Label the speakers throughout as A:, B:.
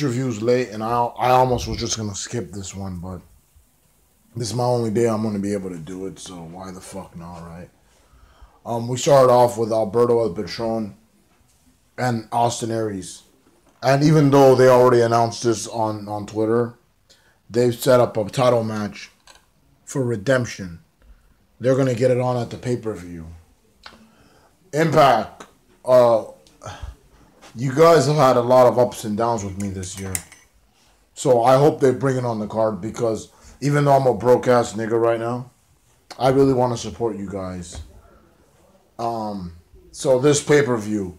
A: Review's late, and I almost was just gonna skip this one, but this is my only day I'm gonna be able to do it. So why the fuck not, right? We started off with Alberto El Patron and Austin Aries, and even though they already announced this on Twitter, they've set up a title match for Redemption. They're gonna get it on at the pay-per-view. Impact. You guys have had a lot of ups and downs with me this year. So I hope they bring it on the card because even though I'm a broke ass nigga right now, I really want to support you guys. So this pay-per-view,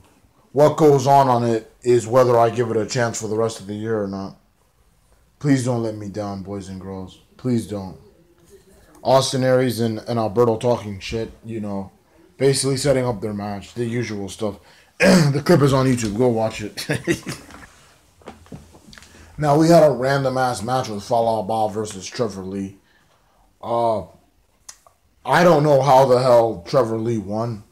A: what goes on it is whether I give it a chance for the rest of the year or not. Please don't let me down, boys and girls. Please don't. Austin Aries and Alberto talking shit, basically setting up their match, the usual stuff. The clip is on YouTube. Go watch it. Now, we had a random-ass match with Fallout Bob versus Trevor Lee. I don't know how the hell Trevor Lee won.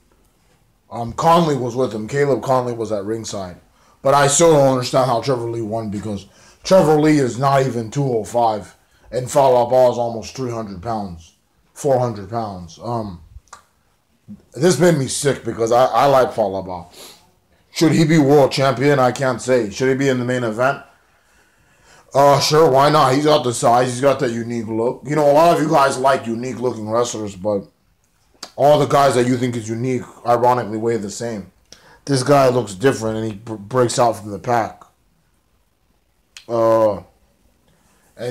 A: Conley was with him. Caleb Conley was at ringside. But I still don't understand how Trevor Lee won because Trevor Lee is not even 205. And Fallout Bob is almost 300 pounds. 400 pounds. This made me sick because I like Fallout Bob. Should he be world champion? I can't say. Should he be in the main event? Sure, why not? He's got the size. He's got that unique look. A lot of you guys like unique looking wrestlers, but all the guys that you think is unique, ironically, weigh the same. This guy looks different, and he breaks out from the pack. And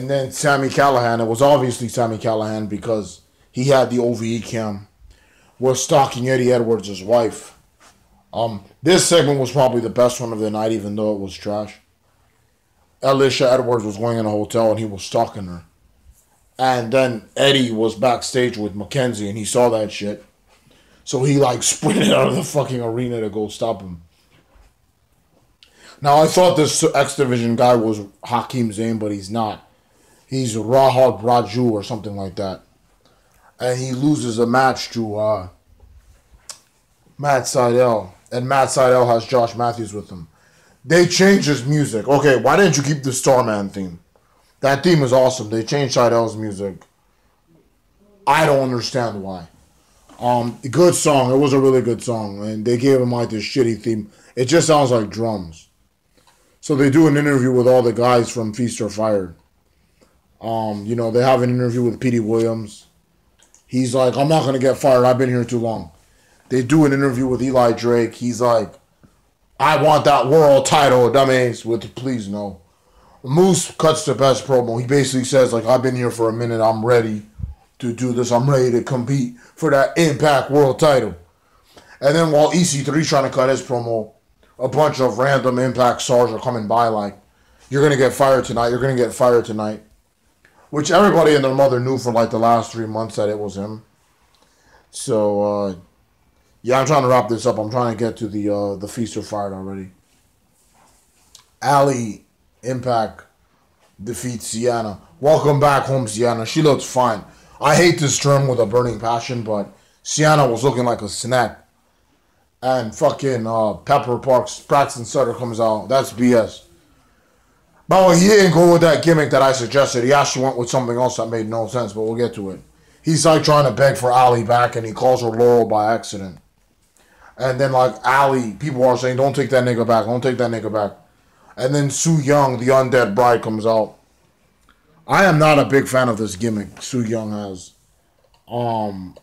A: then Sami Callihan. It was obviously Sami Callihan because he had the OVE cam. Was stalking Eddie Edwards' wife. This segment was probably the best one of the night, even though it was trash. Alicia Edwards was going in a hotel and he was stalking her. And then Eddie was backstage with Mackenzie and he saw that shit. So he sprinted out of the fucking arena to go stop him. Now I thought this X Division guy was Hakeem Zayn, but he's not. He's Rahad Raju or something like that. And he loses a match to Matt Seidel. And Matt Seidel has Josh Matthews with him. They changed his music. Okay, why didn't you keep the Starman theme? That theme is awesome. They changed Seidel's music. I don't understand why. Good song. It was a really good song. And they gave him this shitty theme. It just sounds like drums. So they do an interview with all the guys from Feast or Fired. They have an interview with Petey Williams. He's like, I'm not going to get fired. I've been here too long. They do an interview with Eli Drake. He's like, I want that world title, dumbass, with please no. Moose cuts the best promo. He basically says, I've been here for a minute. I'm ready to do this. I'm ready to compete for that Impact world title. And then while EC3's trying to cut his promo, a bunch of random Impact stars are coming by you're going to get fired tonight. You're going to get fired tonight. Which everybody and their mother knew for the last 3 months that it was him. So, yeah, I'm trying to wrap this up. I'm trying to get to the Feast or Fired already. Allie, Impact, defeats Sienna. Welcome back home, Sienna. She looks fine. I hate this term with a burning passion, but Sienna was looking like a snack. And fucking Pepper Parks, Braxton Sutter comes out. That's BS. By the way, he didn't go with that gimmick that I suggested. He actually went with something else that made no sense, but we'll get to it. He's trying to beg for Allie back, and he calls her Laurel by accident. And then, Allie, people are saying, don't take that nigga back. Don't take that nigga back. And then Su Young, the undead bride, comes out. I am not a big fan of this gimmick Su Young has. I'm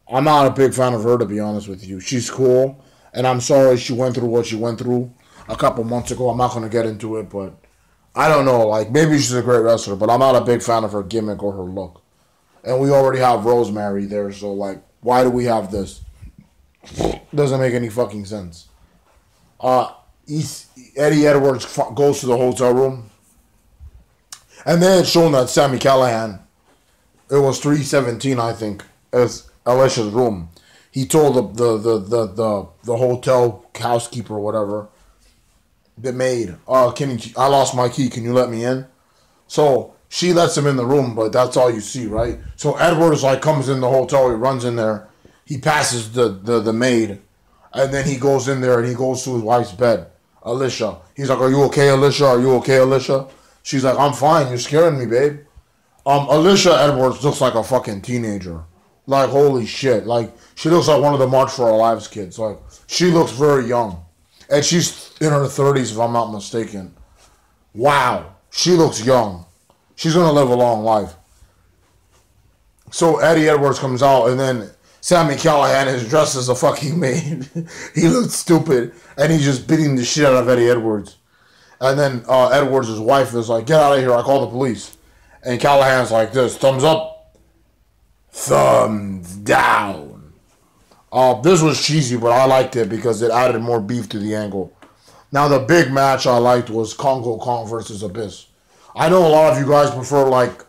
A: not a big fan of her, to be honest with you. She's cool. And I'm sorry she went through what she went through a couple months ago. I'm not going to get into it, but I don't know. Maybe she's a great wrestler, but I'm not a big fan of her gimmick or her look. And we already have Rosemary there, so, why do we have this? Doesn't make any fucking sense. Eddie Edwards goes to the hotel room. And they had shown that Sami Callihan, it was 317, I think, as Alicia's room. He told the hotel housekeeper or whatever, the maid, I lost my key, can you let me in? So she lets him in the room, but that's all you see, right? So Edwards comes in the hotel, he runs in there, he passes the maid, and then he goes in there and he goes to his wife's bed. Alicia. He's like, are you okay, Alicia? Are you okay, Alicia? She's like, I'm fine. You're scaring me, babe. Alicia Edwards looks like a fucking teenager. Like, holy shit. Like, she looks like one of the March for Our Lives kids. Like, she looks very young. And she's in her 30s, if I'm not mistaken. Wow. She looks young. She's going to live a long life. So, Eddie Edwards comes out, and then Sami Callihan is dressed as a fucking maid. He looks stupid, and he's just beating the shit out of Eddie Edwards. And then Edwards' wife is like, get out of here, I call the police. And Callahan's like this, thumbs up, thumbs down. This was cheesy, but I liked it because it added more beef to the angle. Now, the big match I liked was Congo Kong versus Abyss. I know a lot of you guys prefer, like,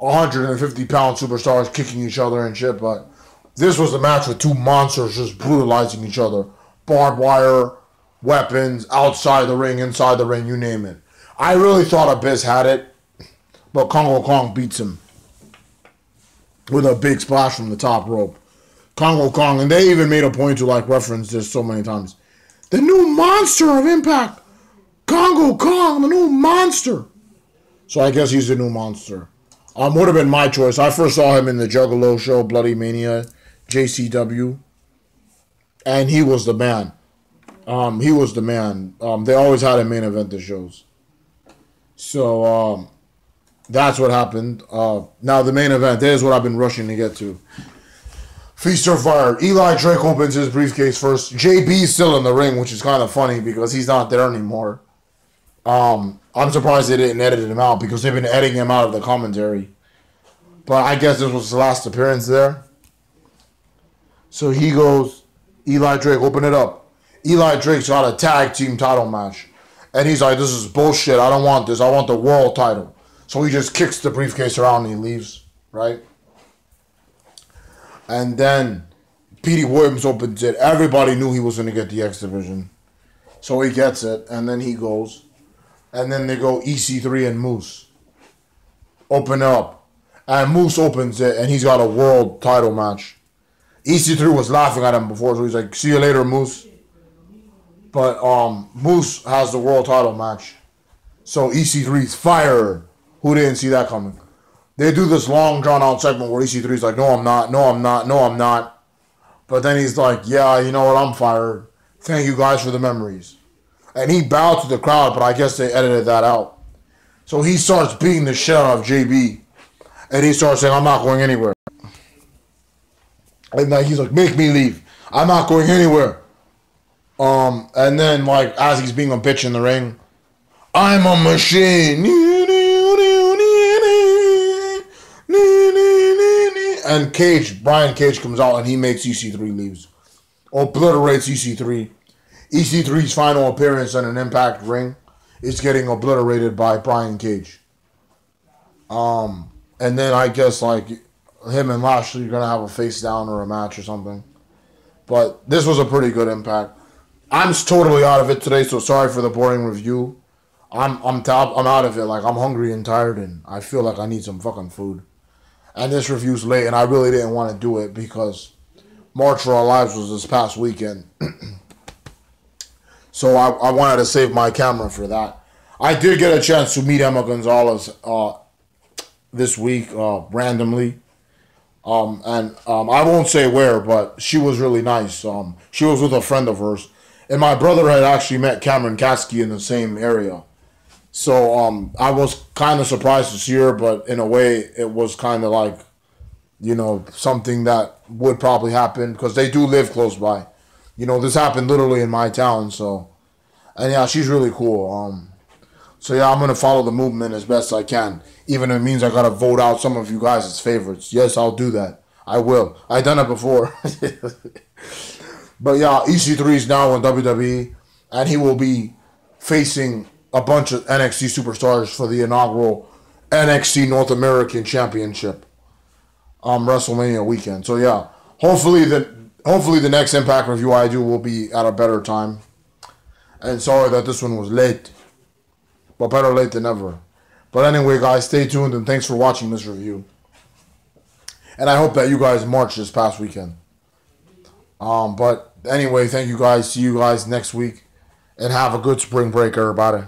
A: 150-pound superstars kicking each other and shit, but this was a match with two monsters just brutalizing each other. Barbed wire, weapons, outside the ring, inside the ring, you name it. I really thought Abyss had it, but Congo Kong beats him with a big splash from the top rope. Congo Kong, and they even made a point to like reference this so many times. The new monster of Impact, Congo Kong, the new monster. So I guess he's the new monster. Would have been my choice. I first saw him in the Juggalo show, Bloody Mania, JCW, and he was the man. He was the man. They always had a main event the shows. So that's what happened. Now the main event. There's what I've been rushing to get to. Feast or Fire. Eli Drake opens his briefcase first. JB's still in the ring, which is kind of funny because he's not there anymore. I'm surprised they didn't edit him out because they've been editing him out of the commentary. But I guess this was his last appearance there. So he goes, Eli Drake, open it up. Eli Drake's got a tag team title match. And he's like, this is bullshit. I don't want this. I want the world title. So he just kicks the briefcase around and he leaves, right? And then Petey Williams opens it. Everybody knew he was going to get the X Division. So he gets it. And then he goes. And then they go EC3 and Moose. Open up. And Moose opens it. And he's got a world title match. EC3 was laughing at him before. So he's like, see you later, Moose. But Moose has the world title match. So EC3's fired. Who didn't see that coming? They do this long drawn out segment where EC3's like, no, I'm not. No, I'm not. No, I'm not. But then he's like, yeah, you know what? I'm fired. Thank you guys for the memories. And he bowed to the crowd, but I guess they edited that out. So he starts beating the shit out of JB. And he starts saying, I'm not going anywhere. And like, he's like, make me leave. I'm not going anywhere. And then, like, as he's being a bitch in the ring, I'm a machine. And Brian Cage comes out and he makes EC3 leaves. Obliterates EC3. EC3's final appearance in an Impact ring is getting obliterated by Brian Cage. And then I guess, like, him and Lashley are going to have a face down or a match or something. But this was a pretty good Impact. I'm totally out of it today, so sorry for the boring review. I'm out of it. Like, I'm hungry and tired, and I feel like I need some fucking food. And this review's late, and I really didn't want to do it because March for Our Lives was this past weekend. So I wanted to save my camera for that. I did get a chance to meet Emma Gonzalez this week randomly. And I won't say where, but she was really nice. She was with a friend of hers. And my brother had actually met Cameron Kasky in the same area. So I was kind of surprised to see her, but in a way it was kind of like, you know, something that would probably happen because they do live close by. You know, this happened literally in my town, so. And yeah, she's really cool. So yeah, I'm going to follow the movement as best I can. Even if it means I got to vote out some of you guys as favorites. Yes, I'll do that. I will. I've done it before. But yeah, EC3 is now in WWE, and he will be facing a bunch of NXT superstars for the inaugural NXT North American Championship WrestleMania weekend. So yeah, hopefully the next Impact review I do will be at a better time. And sorry that this one was late, but better late than never. But anyway, guys, stay tuned and thanks for watching this review. And I hope that you guys marched this past weekend. But anyway, thank you guys. See you guys next week. And have a good spring break, everybody.